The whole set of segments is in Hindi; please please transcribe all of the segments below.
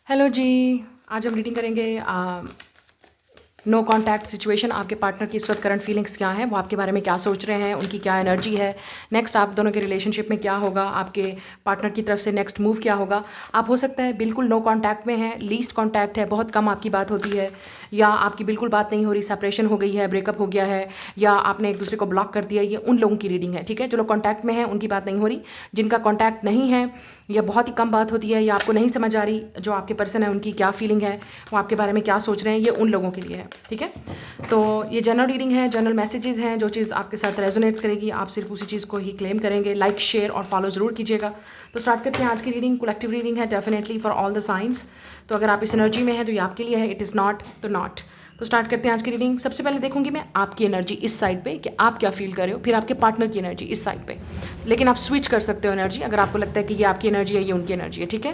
हेलो जी। आज हम रीडिंग करेंगे नो कांटेक्ट सिचुएशन। आपके पार्टनर की इस वक्त करंट फीलिंग्स क्या हैं, वो आपके बारे में क्या सोच रहे हैं, उनकी क्या एनर्जी है, नेक्स्ट आप दोनों के रिलेशनशिप में क्या होगा, आपके पार्टनर की तरफ से नेक्स्ट मूव क्या होगा। आप हो सकता है बिल्कुल नो कांटेक्ट में हैं, लीस्ट कांटेक्ट है, बहुत कम आपकी बात होती है, या आपकी बिल्कुल बात नहीं हो रही, सेपरेशन हो गई है, ब्रेकअप हो गया है, या आपने एक दूसरे को ब्लॉक कर दिया। ये उन लोगों की रीडिंग है, ठीक है। जो लोग कॉन्टैक्ट में हैं उनकी बात नहीं हो रही, जिनका कॉन्टैक्ट नहीं है या बहुत ही कम बात होती है या आपको नहीं समझ आ रही जो आपके पर्सन है उनकी क्या फीलिंग है, वो आपके बारे में क्या सोच रहे हैं, ये उन लोगों के लिए है, ठीक है। तो ये जनरल रीडिंग है, जनरल मैसेजेस हैं, जो चीज़ आपके साथ रेजोनेट्स करेगी आप सिर्फ उसी चीज़ को ही क्लेम करेंगे। लाइक शेयर और फॉलो ज़रूर कीजिएगा। तो स्टार्ट करते हैं आज की रीडिंग। कलेक्टिव रीडिंग है definitely for all the science. तो अगर आप इस एनर्जी में है तो ये आपके लिए है, इट इज़ नॉट तो नॉट। तो स्टार्ट करते हैं आज की रीडिंग। सबसे पहले देखूंगी मैं आपकी एनर्जी इस साइड पे कि आप क्या फील कर रहे हो, फिर आपके पार्टनर की एनर्जी इस साइड पे। लेकिन आप स्विच कर सकते हो एनर्जी अगर आपको लगता है कि ये आपकी एनर्जी है, ये उनकी एनर्जी है, ठीक है।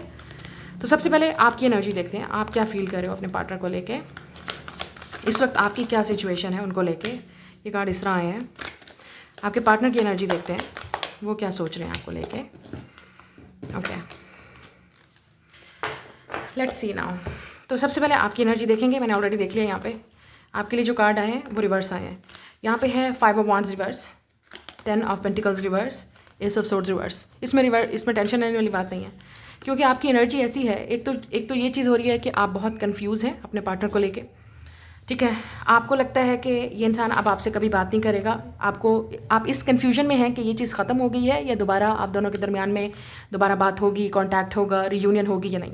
तो सबसे पहले आपकी एनर्जी देखते हैं, आप क्या फील कर रहे हो अपने पार्टनर को लेके इस वक्त, आपकी क्या सिचुएशन है उनको लेके। ये कार्ड इस तरह आए हैं। आपके पार्टनर की एनर्जी देखते हैं, वो क्या सोच रहे हैं आपको लेके। Okay, let's see now. तो सबसे पहले आपकी एनर्जी देखेंगे। मैंने ऑलरेडी देख लिया। यहाँ पे आपके लिए जो कार्ड आए हैं वो रिवर्स आए हैं। यहाँ पे है 5 of wands reverse, 10 of pentacles reverse, S of swords reverse. इसमें टेंशन लेने वाली बात नहीं है, क्योंकि आपकी एनर्जी ऐसी है। एक तो ये चीज़ हो रही है कि आप बहुत कंफ्यूज हैं अपने पार्टनर को लेके, ठीक है। आपको लगता है कि ये इंसान अब आपसे कभी बात नहीं करेगा। आप इस कन्फ्यूजन में हैं कि ये चीज़ ख़त्म हो गई है या दोबारा आप दोनों के दरमियान में दोबारा बात होगी, कांटेक्ट होगा, रियूनियन होगी या नहीं।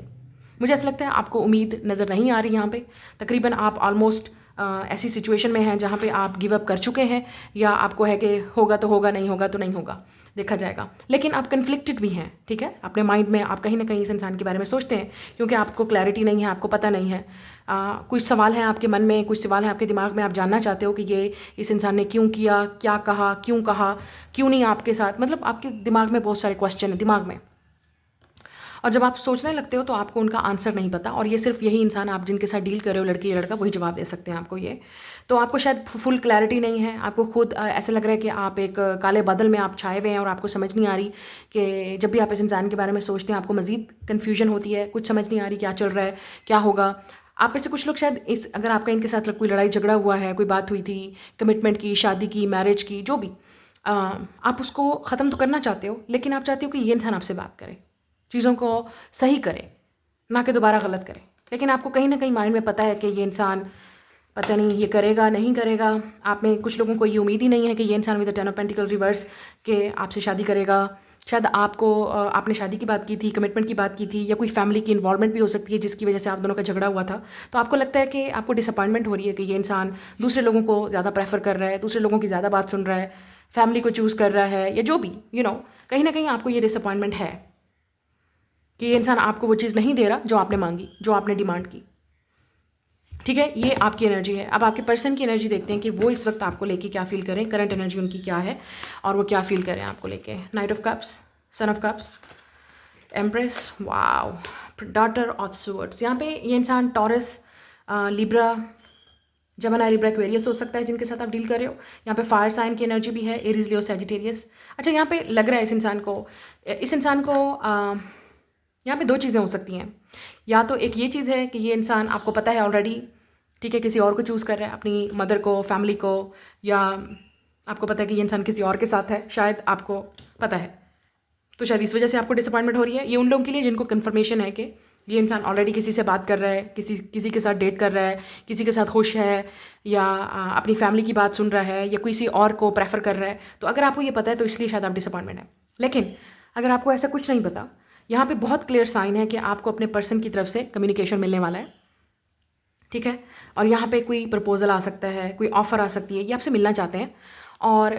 मुझे ऐसा लगता है आपको उम्मीद नज़र नहीं आ रही यहाँ पे। तकरीबन आप ऑलमोस्ट ऐसी सिचुएशन में हैं जहाँ पे आप गिव अप कर चुके हैं, या आपको है कि होगा तो होगा, नहीं होगा तो नहीं होगा, देखा जाएगा। लेकिन आप कन्फ्लिक्टेड भी हैं, ठीक है। अपने माइंड में आप कहीं ना कहीं इस इंसान के बारे में सोचते हैं, क्योंकि आपको क्लैरिटी नहीं है, आपको पता नहीं है। कुछ सवाल हैं आपके मन में, कुछ सवाल हैं आपके दिमाग में। आप जानना चाहते हो कि ये इस इंसान ने क्यों किया, क्या कहा, क्यों नहीं आपके साथ। मतलब आपके दिमाग में बहुत सारे क्वेश्चन हैं दिमाग में, और जब आप सोचने लगते हो तो आपको उनका आंसर नहीं पता। और ये सिर्फ यही इंसान आप जिनके साथ डील कर रहे हो, लड़की या लड़का, वही जवाब दे सकते हैं आपको ये। तो आपको शायद फुल क्लैरिटी नहीं है, आपको खुद ऐसा लग रहा है कि आप एक काले बादल में आप छाए हुए हैं और आपको समझ नहीं आ रही कि जब भी आप इस इंसान के बारे में सोचते हैं आपको मज़ीद कन्फ्यूजन होती है, कुछ समझ नहीं आ रही क्या चल रहा है, क्या होगा। आप में से कुछ लोग शायद अगर आपका इनके साथ कोई लड़ाई झगड़ा हुआ है, कोई बात हुई थी, कमिटमेंट की, शादी की, मैरिज की, जो भी, आप उसको ख़त्म तो करना चाहते हो, लेकिन आप चाहते हो कि ये इंसान आपसे बात करे, चीज़ों को सही करे, ना कि दोबारा गलत करे। लेकिन आपको कहीं ना कहीं माइंड में पता है कि ये इंसान पता नहीं ये करेगा नहीं करेगा। आप में कुछ लोगों को ये उम्मीद ही नहीं है कि ये इंसान with the 10 of pentacle reverse के आपसे शादी करेगा। शायद आपने शादी की बात की थी, कमिटमेंट की बात की थी, या कोई फैमिली की इन्वॉल्वमेंट भी हो सकती है जिसकी वजह से आप दोनों का झगड़ा हुआ था। तो आपको लगता है कि आपको डिसअपॉइंटमेंट हो रही है कि ये इंसान दूसरे लोगों को ज़्यादा प्रेफर कर रहा है, दूसरे लोगों की ज़्यादा बात सुन रहा है, फैमिली को चूज़ कर रहा है, या जो भी कहीं ना कहीं आपको ये डिसअपॉइंटमेंट है कि ये इंसान आपको वो चीज़ नहीं दे रहा जो आपने मांगी, जो आपने डिमांड की, ठीक है। ये आपकी एनर्जी है। अब आपके पर्सन की एनर्जी देखते हैं कि वो इस वक्त आपको लेके क्या फील करें, करंट एनर्जी उनकी क्या है और वो क्या फील करें आपको लेके। Night of cups, son of cups, empress, wow, daughter of swords. यहाँ पे ये इंसान टॉरस, लिब्रा, जमना, लिब्रा, एक्वेरियस हो सकता है जिनके साथ आप डील कर रहे हो। यहाँ पे फायर साइन की एनर्जी भी है, एरीज, लियो, सैजिटेरियस। अच्छा, यहाँ पे लग रहा है इस इंसान को यहाँ पे दो चीज़ें हो सकती हैं। या तो एक ये चीज़ है कि ये इंसान आपको पता है ऑलरेडी, ठीक है, किसी और को चूज़ कर रहा है, अपनी मदर को, फैमिली को, या आपको पता है कि ये इंसान किसी और के साथ है, शायद आपको पता है। तो शायद इस वजह से आपको डिसअपॉइंटमेंट हो रही है। ये उन लोगों के लिए जिनको कन्फर्मेशन है कि ये इंसान ऑलरेडी किसी से बात कर रहा है, किसी के साथ डेट कर रहा है, किसी के साथ खुश है, या अपनी फैमिली की बात सुन रहा है, या किसी और को प्रेफर कर रहा है। तो अगर आपको ये पता है तो इसलिए शायद आप डिसअपॉइंटमेंट है। लेकिन अगर आपको ऐसा कुछ नहीं पता, यहाँ पे बहुत क्लियर साइन है कि आपको अपने पर्सन की तरफ से कम्युनिकेशन मिलने वाला है, ठीक है। और यहाँ पे कोई प्रपोजल आ सकता है, कोई ऑफ़र आ सकती है, ये आपसे मिलना चाहते हैं। और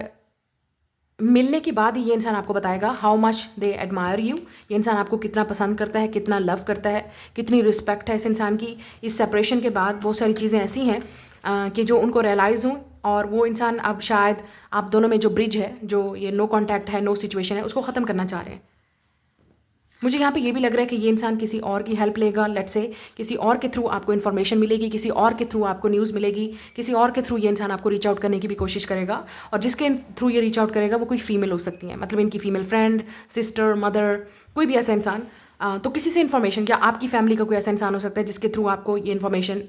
मिलने के बाद ही ये इंसान आपको बताएगा how much they admire you. ये इंसान आपको कितना पसंद करता है, कितना लव करता है, कितनी रिस्पेक्ट है इस इंसान की। इस सेपरेशन के बाद बहुत सारी चीज़ें ऐसी हैं कि जो उनको रियलाइज़ हों, और वो इंसान अब शायद आप दोनों में जो ब्रिज है, जो ये नो कॉन्टैक्ट है, नो सिचुएशन है, उसको ख़त्म करना चाह रहे हैं। मुझे यहाँ पे ये भी लग रहा है कि ये इंसान किसी और की हेल्प लेगा। लेट्स से किसी और के थ्रू आपको इन्फॉर्मेशन मिलेगी, किसी और के थ्रू आपको न्यूज़ मिलेगी, किसी और के थ्रू ये इंसान आपको रीच आउट करने की भी कोशिश करेगा। और जिसके थ्रू ये रीच आउट करेगा वो कोई फीमेल हो सकती है, मतलब इनकी फीमेल फ्रेंड, सिस्टर, मदर, कोई भी ऐसा इंसान तो किसी से इन्फॉर्मेशन, क्या आपकी फैमिली का कोई ऐसा इंसान हो सकता है जिसके थ्रू आपको ये इन्फॉर्मेशन,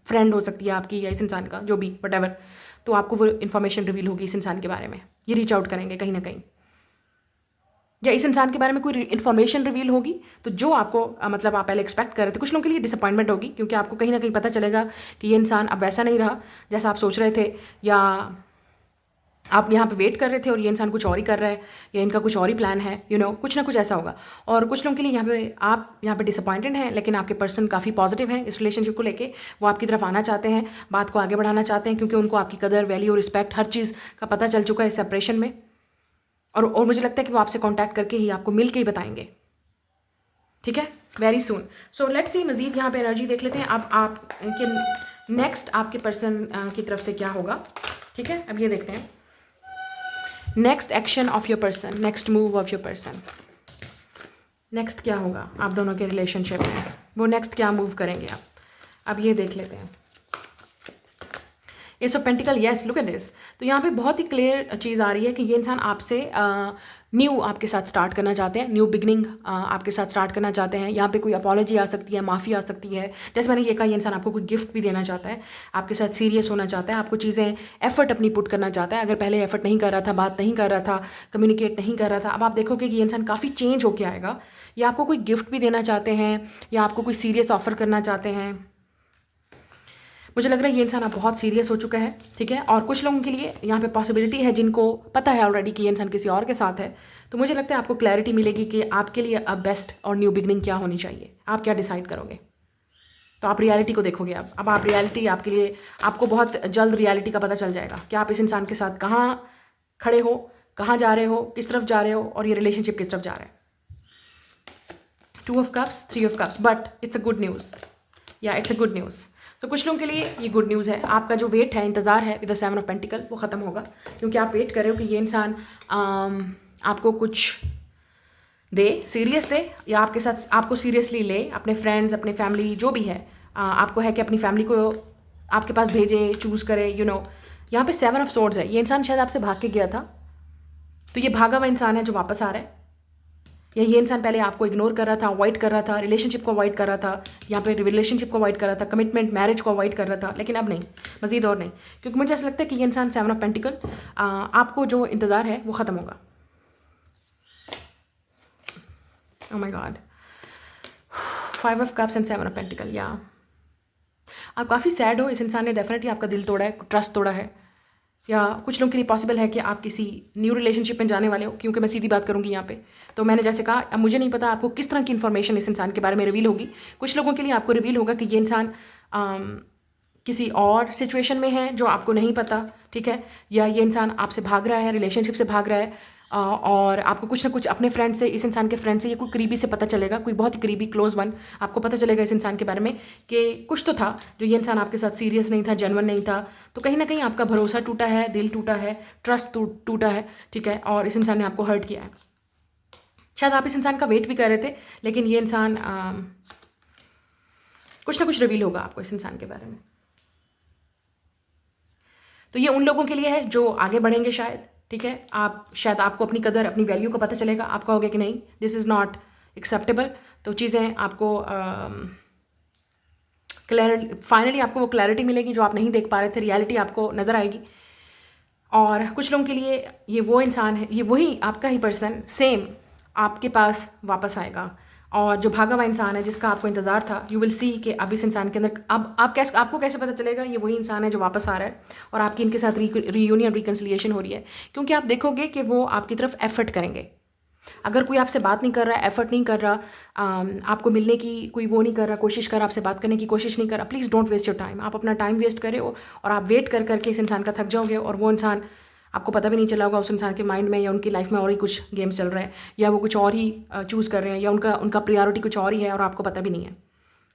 फ्रेंड हो सकती है आपकी या इस इंसान का, जो भी वट, तो आपको वो इन्फॉर्मेशन रिवील होगी इस इंसान के बारे में, ये रीच आउट करेंगे कहीं ना कहीं, या इस इंसान के बारे में कोई इन्फॉर्मेशन रिवील होगी, तो जो आपको मतलब आप पहले एक्सपेक्ट कर रहे थे। कुछ लोगों के लिए डिसअपॉइंटमेंट होगी, क्योंकि आपको कहीं ना कहीं पता चलेगा कि ये इंसान अब वैसा नहीं रहा जैसा आप सोच रहे थे, या आप यहाँ पे वेट कर रहे थे और ये इंसान कुछ और ही कर रहा है, या इनका कुछ और ही प्लान है, कुछ ना कुछ ऐसा होगा। और कुछ लोगों के लिए आप यहाँ पे डिसअपॉइंटेड हैं, लेकिन आपके पर्सन काफ़ी पॉजिटिव हैं इस रिलेशनशिप को लेके, वो आपकी तरफ आना चाहते हैं, बात को आगे बढ़ाना चाहते हैं, क्योंकि उनको आपकी कदर, वैल्यू और रिस्पेक्ट, हर चीज़ का पता चल चुका है इस सेपरेशन में। और मुझे लगता है कि वो आपसे कांटेक्ट करके ही, आपको मिल के ही बताएंगे, ठीक है, very soon. So let's see मज़ीद यहाँ पे एनर्जी देख लेते हैं। अब आप कि नेक्स्ट आपके पर्सन की तरफ से क्या होगा, ठीक है। अब ये देखते हैं next action of your person, next move of your person, next क्या होगा आप दोनों के रिलेशनशिप में, वो नेक्स्ट क्या मूव करेंगे आप, अब ये देख लेते हैं। S of pentacle, yes, look at this. तो यहाँ पे बहुत ही क्लियर चीज़ आ रही है कि ये इंसान आपसे न्यू आपके साथ स्टार्ट करना चाहते हैं, न्यू बिगनिंग आपके साथ स्टार्ट करना चाहते हैं। यहाँ पे कोई अपॉलॉजी आ सकती है, माफ़ी आ सकती है, जैसे मैंने ये कहा, ये इंसान आपको कोई गिफ्ट भी देना चाहता है, आपके साथ सीरियस होना चाहता है, आपको चीज़ें एफर्ट अपनी पुट करना चाहता है। अगर पहले एफर्ट नहीं कर रहा था, बात नहीं कर रहा था, कम्युनिकेट नहीं कर रहा था, अब आप देखोगे कि ये इंसान काफ़ी चेंज होके आएगा, या आपको कोई गिफ्ट भी देना चाहते हैं, या आपको कोई सीरियस ऑफर करना चाहते हैं। मुझे लग रहा है ये इंसान आप बहुत सीरियस हो चुका है, ठीक है। और कुछ लोगों के लिए यहाँ पे पॉसिबिलिटी है जिनको पता है ऑलरेडी कि ये इंसान किसी और के साथ है, तो मुझे लगता है आपको क्लैरिटी मिलेगी कि आपके लिए अब बेस्ट और न्यू बिगनिंग क्या होनी चाहिए, आप क्या डिसाइड करोगे। तो आप रियलिटी को देखोगे अब आप रियलिटी आपके लिए, आपको बहुत जल्द रियलिटी का पता चल जाएगा कि आप इस इंसान के साथ कहाँ खड़े हो, कहाँ जा रहे हो, किस तरफ जा रहे हो, और ये रिलेशनशिप किस तरफ जा रहा है। 2 of cups, 3 of cups, but it's a good news, या इट्स अ गुड न्यूज़। तो कुछ लोगों के लिए ये गुड न्यूज़ है, आपका जो वेट है, इंतज़ार है विद द 7 ऑफ पेंटिकल, वो ख़त्म होगा, क्योंकि आप वेट कर रहे हो कि ये इंसान आपको कुछ दे, सीरियस दे, या आपके साथ आपको सीरियसली ले, अपने फ्रेंड्स, अपने फैमिली जो भी है, आपको है कि अपनी फैमिली को आपके पास भेजे, चूज़ करे, यहाँ पे 7 ऑफ सोर्ड्स है। ये इंसान शायद आपसे भाग के गया था, तो ये भागा हुआ इंसान है जो वापस आ रहा है, या ये इंसान पहले आपको इग्नोर कर रहा था, अवॉइड कर रहा था, रिलेशनशिप को अवॉइड कर रहा था, यहाँ पे रिलेशनशिप को अवॉइड कर रहा था, कमिटमेंट, मैरिज को अवॉइड कर रहा था, लेकिन अब नहीं, मज़ीद और नहीं, क्योंकि मुझे ऐसा लगता है कि ये इंसान 7 ऑफ पेंटिकल, आपको जो इंतज़ार है वो ख़त्म होगा। Oh my God, 5 of cups and 7 of pentacle, या आप काफ़ी सैड हो, इस इंसान ने डेफिनेटली आपका दिल तोड़ा है, ट्रस्ट तोड़ा है, या कुछ लोगों के लिए पॉसिबल है कि आप किसी न्यू रिलेशनशिप में जाने वाले हो, क्योंकि मैं सीधी बात करूंगी यहाँ पे। तो मैंने जैसे कहा, अब मुझे नहीं पता आपको किस तरह की इन्फॉर्मेशन इस इंसान के बारे में रिवील होगी। कुछ लोगों के लिए आपको रिवील होगा कि ये इंसान किसी और सिचुएशन में है जो आपको नहीं पता, ठीक है, या ये इंसान आपसे भाग रहा है, रिलेशनशिप से भाग रहा है, और आपको कुछ ना कुछ अपने फ्रेंड से, इस इंसान के फ्रेंड से, या कोई करीबी से पता चलेगा, कोई बहुत ही करीबी क्लोज वन, आपको पता चलेगा इस इंसान के बारे में कि कुछ तो था जो ये इंसान आपके साथ सीरियस नहीं था, जेन्युइन नहीं था। तो कहीं ना कहीं आपका भरोसा टूटा है, दिल टूटा है, ट्रस्ट टूटा है, ठीक है, और इस इंसान ने आपको हर्ट किया है। शायद आप इस इंसान का वेट भी कर रहे थे, लेकिन ये इंसान कुछ ना कुछ रिवील होगा आपको इस इंसान के बारे में। तो ये उन लोगों के लिए है जो आगे बढ़ेंगे शायद, ठीक है, शायद आपको अपनी कदर, अपनी वैल्यू का पता चलेगा, आप कहोगे कि नहीं, दिस इज़ नॉट एक्सेप्टेबल। तो चीज़ें आपको फाइनली आपको वो क्लैरिटी मिलेगी जो आप नहीं देख पा रहे थे, रियलिटी आपको नज़र आएगी। और कुछ लोगों के लिए ये वो इंसान है, ये वही आपका ही पर्सन सेम आपके पास वापस आएगा, और जो भागा हुआ इंसान है जिसका आपको इंतज़ार था, यू विल सी कि अब इस इंसान के अंदर, अब आपको कैसे पता चलेगा ये वही इंसान है जो वापस आ रहा है, और आपकी इनके साथ रीयूनियन, रिकन्सिलिएशन हो रही है, क्योंकि आप देखोगे कि वो आपकी तरफ एफर्ट करेंगे। अगर कोई आपसे बात नहीं कर रहा, एफर्ट नहीं कर रहा, आपको मिलने की कोई वो नहीं कर रहा, कोशिश कर रहा, आपसे बात करने की कोशिश नहीं कर रहा, please don't waste your time. आप अपना टाइम वेस्ट करें और आप वेट कर करके इस इंसान का थक जाओगे, और वो इंसान आपको पता भी नहीं चला होगा उस इंसान के माइंड में या उनकी लाइफ में और ही कुछ गेम्स चल रहे हैं, या वो कुछ और ही चूज़ कर रहे हैं, या उनका प्रायोरिटी कुछ और ही है और आपको पता भी नहीं है,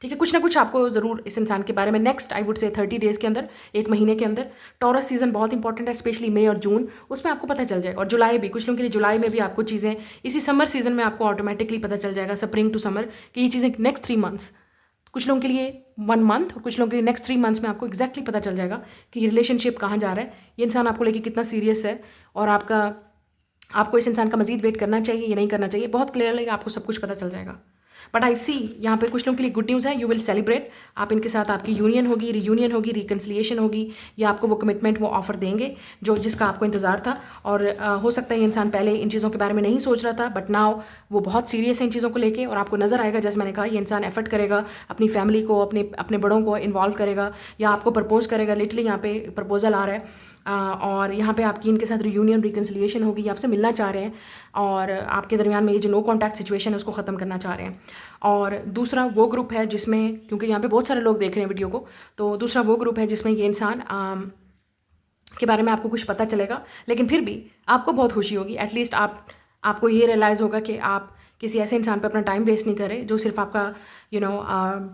ठीक है। कुछ ना कुछ आपको ज़रूर इस इंसान के बारे में next I would say 30 days के अंदर, 1 महीने के अंदर, टॉरस सीजन बहुत इंपॉर्टेंट है, स्पेशली मई और जून, उसमें आपको पता चल जाएगा। और जुलाई भी, कुछ लोगों के लिए जुलाई में भी आपको चीज़ें, इसी समर सीजन में आपको ऑटोमेटिकली पता चल जाएगा, स्प्रिंग टू समर, कि ये चीज़ें नेक्स्ट 3 मंथ्स, कुछ लोगों के लिए 1 मंथ, और कुछ लोगों के लिए नेक्स्ट 3 मंथ्स में आपको एक्जैक्टली पता चल जाएगा कि ये रिलेशनशिप कहाँ जा रहा है, ये इंसान आपको लेके कितना सीरियस है, और आपको इस इंसान का मजीद वेट करना चाहिए या नहीं करना चाहिए, बहुत क्लियरली आपको सब कुछ पता चल जाएगा। बट आई सी यहाँ पे कुछ लोगों के लिए गुड न्यूज़ है, यू विल सेलिब्रेट, आप इनके साथ आपकी यूनियन होगी, रीयूनियन होगी, रिकन्सिलिएशन होगी, या आपको वो कमिटमेंट वो ऑफर देंगे जो जिसका आपको इंतज़ार था। और हो सकता है ये इंसान पहले इन चीज़ों के बारे में नहीं सोच रहा था, बट नाउ वो बहुत सीरियस है इन चीज़ों को लेके, और आपको नज़र आएगा, जैसे मैंने कहा, ये इंसान एफर्ट करेगा, अपनी फैमिली को, अपने अपने बड़ों को इन्वॉल्व करेगा, या आपको प्रपोज करेगा। लिटरली यहाँ पे प्रपोजल आ रहा है, और यहाँ पे आपकी इनके साथ रियूनियन रिकन्सिलिएशन होगी, ये आपसे मिलना चाह रहे हैं, और आपके दरमियान में ये जो नो कॉन्टैक्ट सिचुएशन है उसको ख़त्म करना चाह रहे हैं। और दूसरा वो ग्रुप है जिसमें, क्योंकि यहाँ पे बहुत सारे लोग देख रहे हैं वीडियो को, तो दूसरा वो ग्रुप है जिसमें ये इंसान के बारे में आपको कुछ पता चलेगा, लेकिन फिर भी आपको बहुत खुशी होगी। एटलीस्ट आपको ये रियलाइज़ होगा कि आप किसी ऐसे इंसान पर अपना टाइम वेस्ट नहीं करे जो सिर्फ आपका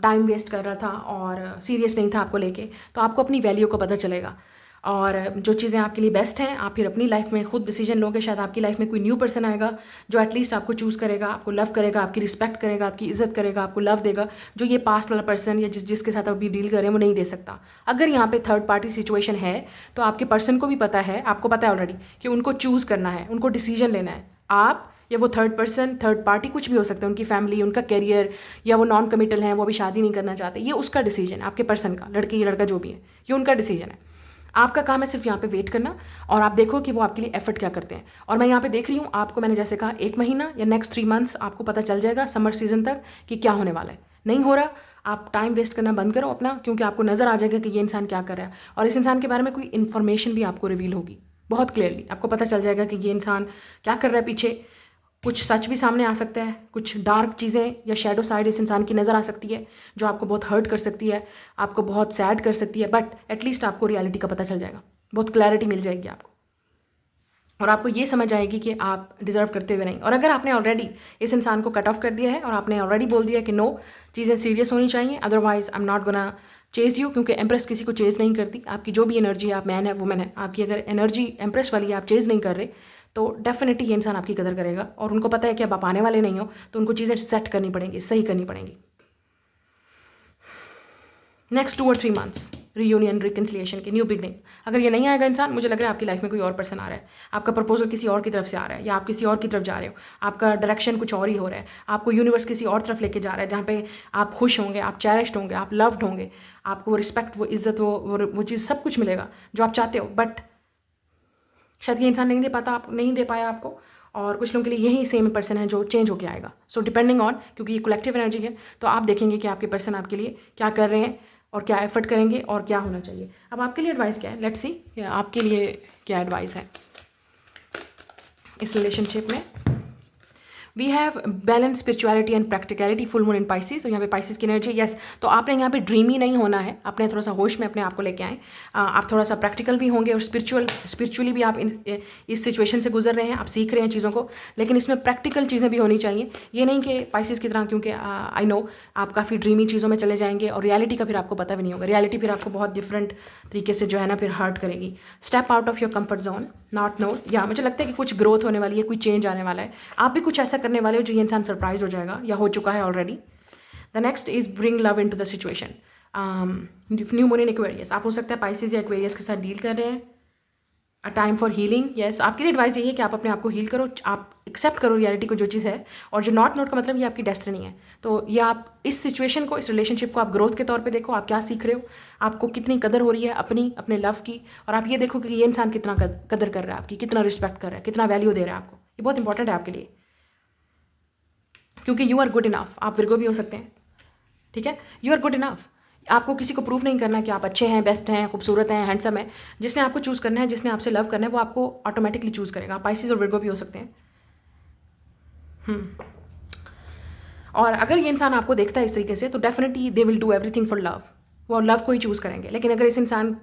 टाइम वेस्ट कर रहा था और सीरियस नहीं था आपको लेके। तो आपको अपनी वैल्यू का पता चलेगा, और जो चीज़ें आपके लिए बेस्ट हैं आप फिर अपनी लाइफ में खुद डिसीजन लोगे। शायद आपकी लाइफ में कोई न्यू पर्सन आएगा जो एटलीस्ट आपको चूज़ करेगा, आपको लव करेगा, आपकी रिस्पेक्ट करेगा, आपकी इज्जत करेगा, आपको लव देगा, जो ये पास्ट वाला पर्सन या जिसके साथ आप अभी डील कर रहे हैं वो नहीं दे सकता। अगर यहाँ पे थर्ड पार्टी सिचुएशन है तो आपके पर्सन को भी पता है, आपको पता है ऑलरेडी कि उनको चूज़ करना है, उनको डिसीजन लेना है, आप या वो थर्ड पर्सन, थर्ड पार्टी, कुछ भी हो सकता है, उनकी फैमिली, उनका करियर, या वो नॉन कमिटल हैं, वो अभी शादी नहीं करना चाहते, ये उसका डिसीजन है, आपके पर्सन का, लड़की या लड़का जो भी है, ये उनका डिसीजन है। आपका काम है सिर्फ यहाँ पे वेट करना, और आप देखो कि वो आपके लिए एफर्ट क्या करते हैं। और मैं यहाँ पे देख रही हूँ, आपको मैंने जैसे कहा 1 महीना या नेक्स्ट 3 मंथ्स आपको पता चल जाएगा समर सीजन तक कि क्या होने वाला है। नहीं हो रहा, आप टाइम वेस्ट करना बंद करो अपना, क्योंकि आपको नज़र आ जाएगा कि ये इंसान क्या कर रहा है, और इस इंसान के बारे में कोई इन्फॉर्मेशन भी आपको रिवील होगी बहुत क्लियरली। आपको पता चल जाएगा कि ये इंसान क्या कर रहा है पीछे, कुछ सच भी सामने आ सकता है, कुछ डार्क चीज़ें या शैडो साइड इस इंसान की नज़र आ सकती है जो आपको बहुत हर्ट कर सकती है, आपको बहुत सैड कर सकती है, बट एटलीस्ट आपको रियलिटी का पता चल जाएगा, बहुत क्लैरिटी मिल जाएगी आपको, और आपको ये समझ आएगी कि आप डिज़र्व करते हुए नहीं। और अगर आपने ऑलरेडी इस इंसान को कट ऑफ कर दिया है और आपने ऑलरेडी बोल दिया कि नो, चीज़ें सीरियस होनी चाहिए, otherwise I am not gonna Chase you, क्योंकि एम्प्रेस किसी को चेज़ नहीं करती। आपकी जो भी एनर्जी है, आप मैन है वुमेन है, आपकी अगर एनर्जी एम्प्रेस वाली है, आप चेज़ नहीं कर रहे, तो डेफिनेटली ये इंसान आपकी कदर करेगा, और उनको पता है कि अब आप आने वाले नहीं हो, तो उनको चीज़ें सेट करनी पड़ेंगी, सही करनी पड़ेंगी। नेक्स्ट 2 और 3 मंथ्स रीयूनियन रिकन्सिलिएशन की न्यू बिगनिंग। अगर ये नहीं आएगा इंसान, मुझे लग रहा है आपकी लाइफ में कोई और पर्सन आ रहा है, आपका प्रपोजल किसी और की तरफ से आ रहा है, या आप किसी और की तरफ जा रहे हो, आपका डायरेक्शन कुछ और ही हो रहा है, आपको यूनिवर्स किसी और तरफ लेके जा रहा है जहाँ पे आप खुश होंगे, आप चेरिश्ड होंगे, आप लव्ड होंगे, आपको वो रिस्पेक्ट, वो इज्जत, वो चीज़ सब कुछ मिलेगा जो आप चाहते हो। बट शायद ये इंसान नहीं दे पाता, आप नहीं दे पाया आपको, और कुछ लोगों के लिए यही सेम पर्सन है जो चेंज होके आएगा। सो डिपेंडिंग ऑन, क्योंकि ये कलेक्टिव एनर्जी है, तो आप देखेंगे कि आपके पर्सन आपके लिए क्या कर रहे हैं और क्या एफर्ट करेंगे और क्या होना चाहिए। अब आपके लिए एडवाइस क्या है, लेट्स सी आपके लिए क्या एडवाइस है इस रिलेशनशिप में। We have balance spirituality and practicality, full moon in Pisces, और यहाँ पे पाइसिस की एनर्जी। यस, तो आपने यहाँ पे ड्रीमी नहीं होना है, आपने थोड़ा सा होश में अपने आप को लेके आए, आप थोड़ा सा प्रैक्टिकल भी होंगे, और स्पिरिचुअली भी आप इस सिचुएशन से गुजर रहे हैं, आप सीख रहे हैं चीज़ों को, लेकिन इसमें प्रैक्टिकल चीज़ें भी होनी चाहिए। ये नहीं कि पाइसिस की तरह, क्योंकि आई नो आप काफ़ी ड्रीमी चीज़ों में चले जाएंगे और रियलिटी का फिर आपको पता भी नहीं होगा, रियलिटी फिर आपको बहुत डिफरेंट तरीके से जो है ना फिर हर्ट करेगी। Step out of your comfort zone, not know, या मुझे लगता है कि कुछ ग्रोथ होने वाली है, कोई चेंज आने वाला है, आप भी कुछ ऐसा करने वाले हो जो ये इंसान सरप्राइज हो जाएगा या हो चुका है already. The next is bring love into the situation, new moon in Aquarius, आप हो सकता है पाइसिस या एक्वेरियस के साथ डील कर रहे हैं। A time for healing, yes, आपके लिए एडवाइस यही है कि आप अपने आप को हील करो, आप एक्सेप्ट करो रियलिटी को, जो चीज़ है, और जो नॉट का मतलब ये आपकी डेस्टिनी है। तो ये आप इस सिचुएशन को, इस रिलेशनशिप को आप ग्रोथ के तौर पे देखो, आप क्या सीख रहे हो, आपको कितनी कदर हो रही है अपने लव की, और आप ये देखो कि ये इंसान कितना कदर कर रहा है आपकी, कितना रिस्पेक्ट कर रहा है, कितना वैल्यू दे रहा है आपको। ये बहुत इंपॉर्टेंट है आपके लिए, क्योंकि यू आर गुड इनफ। आप विर्गो भी हो सकते हैं, ठीक है, यू आर गुड इनफ। आपको किसी को प्रूव नहीं करना कि आप अच्छे हैं, बेस्ट हैं, खूबसूरत हैं, हैंडसम है। जिसने आपको चूज़ करना है, जिसने आपसे लव करना है, वो आपको ऑटोमेटिकली चूज़ करेगा। आप पाइसिस और विर्गो भी हो सकते हैं। और अगर ये इंसान आपको देखता है इस तरीके से, तो definitely they will do everything for love, वो लव को ही चूज़ करेंगे। लेकिन अगर इस इंसान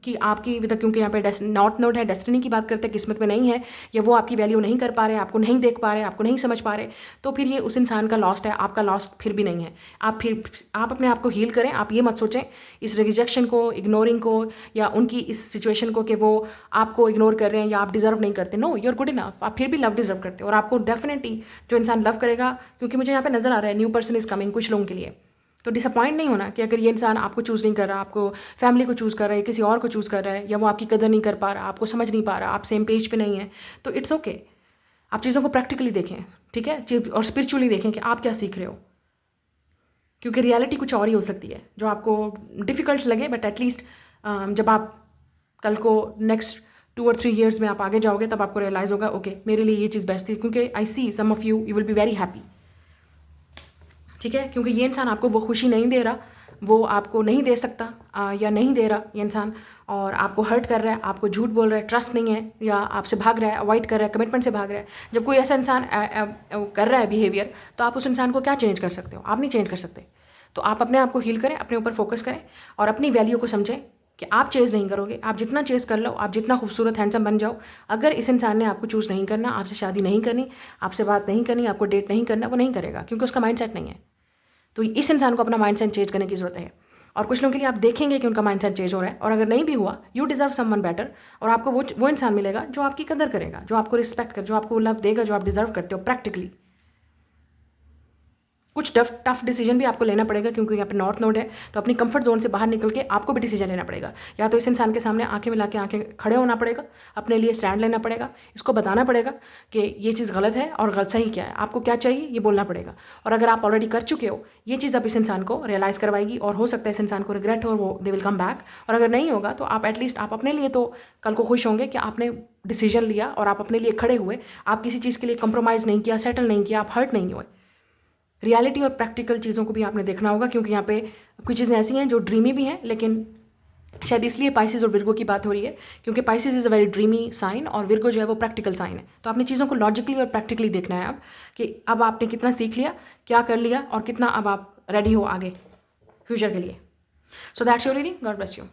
कि आपकी विद, क्योंकि यहाँ पे नॉट है, डेस्टिनी की बात करते हैं, किस्मत में नहीं है, या वो आपकी वैल्यू नहीं कर पा रहे, आपको नहीं देख पा रहे, आपको नहीं समझ पा रहे, तो फिर ये उस इंसान का लॉस्ट है, आपका लॉस्ट फिर भी नहीं है। आप अपने आप को हील करें। आप ये मत सोचें इस रिजेक्शन को, इग्नोरिंग को, या उनकी इस सिचुएशन को कि वो आपको इग्नोर कर रहे हैं या आप डिजर्व नहीं करते। No, you are good enough, आप फिर भी लव डिजर्व करते हो, और आपको डेफिनेटली जो इंसान लव करेगा, क्योंकि मुझे यहाँ पे नजर आ रहा है न्यू पर्सन इज कमिंग कुछ लोगों के लिए। तो डिसअपॉइंट नहीं होना कि अगर ये इंसान आपको चूज़ नहीं कर रहा, आपको फैमिली को चूज़ कर रहा है, किसी और को चूज़ कर रहा है, या वो आपकी कदर नहीं कर पा रहा, आपको समझ नहीं पा रहा, आप सेम पेज पे नहीं है, तो इट्स ओके। आप चीज़ों को प्रैक्टिकली देखें, ठीक है, और स्पिरिचुअली देखें कि आप क्या सीख रहे हो। क्योंकि रियलिटी कुछ और ही हो सकती है जो आपको डिफ़िकल्ट लगे, बट एटलीस्ट जब आप कल को नेक्स्ट 2 और 3 ईयर्स में आप आगे जाओगे तब आपको रियलाइज़ होगा ओके मेरे लिए ये चीज़ बेस्ट थी, क्योंकि I see some of you will be very happy. ठीक है, क्योंकि ये इंसान आपको वो खुशी नहीं दे रहा, वो आपको नहीं दे सकता या नहीं दे रहा ये इंसान, और आपको हर्ट कर रहा है, आपको झूठ बोल रहा है, ट्रस्ट नहीं है, या आपसे भाग रहा है, अवॉइड कर रहा है, कमिटमेंट से भाग रहा है। जब कोई ऐसा इंसान कर रहा है बिहेवियर, तो आप उस इंसान को क्या चेंज कर सकते हो? आप नहीं चेंज कर सकते। तो आप अपने आप को हील करें, अपने ऊपर फोकस करें और अपनी वैल्यू को समझें कि आप चेज़ नहीं करोगे। आप जितना चेज़ कर लो, आप जितना खूबसूरत हैंडसम बन जाओ, अगर इस इंसान ने आपको चूज़ नहीं करना, आपसे शादी नहीं करनी, आपसे बात नहीं करनी, आपको डेट नहीं करना, वो नहीं करेगा, क्योंकि उसका माइंड सेट नहीं है। तो इस इंसान को अपना माइंड सेट चेंज करने की ज़रूरत है। और कुछ लोगों के लिए आप देखेंगे कि उनका माइंड सेट चेंज हो रहा है, और अगर नहीं भी हुआ, यू डिज़र्व समवन बेटर, और आपको वो इंसान मिलेगा जो आपकी कदर करेगा, जो आपको रिस्पेक्ट कर, जो आपको लव देगा, जो आप डिज़र्व करते हो प्रैक्टिकली। कुछ टफ डिसीजन भी आपको लेना पड़ेगा, क्योंकि यहाँ पे नॉर्थ नोड है, तो अपनी कंफर्ट जोन से बाहर निकल के आपको भी डिसीजन लेना पड़ेगा। या तो इस इंसान के सामने आंखें मिला के आंखें खड़े होना पड़ेगा, अपने लिए स्टैंड लेना पड़ेगा, इसको बताना पड़ेगा कि ये चीज़ गलत है और गलत सही क्या है, आपको क्या चाहिए ये बोलना पड़ेगा। और अगर आप ऑलरेडी कर चुके हो, ये चीज़ अब इस इंसान को रियलाइज़ करवाएगी, और हो सकता है इस इंसान को रिग्रेट हो और वो दे विल कम बैक। और अगर नहीं होगा तो आप एटलीस्ट आप अपने लिए तो कल को खुश होंगे कि आपने डिसीजन लिया और आप अपने लिए खड़े हुए, आप किसी चीज़ के लिए कंप्रोमाइज़ नहीं किया, सेटल नहीं किया, आप हर्ट नहीं हुए। रियलिटी और प्रैक्टिकल चीज़ों को भी आपने देखना होगा, क्योंकि यहाँ पे कुछ चीज़ें ऐसी हैं जो ड्रीमी भी हैं, लेकिन शायद इसलिए पाइसिस और विर्गो की बात हो रही है, क्योंकि Pisces is a very dreamy sign और विर्गो जो है वो प्रैक्टिकल साइन है। तो आपने चीज़ों को लॉजिकली और प्रैक्टिकली देखना है अब, कि अब आपने कितना सीख लिया, क्या कर लिया, और कितना अब आप रेडी हो आगे फ्यूचर के लिए। So that's your reading. God bless you.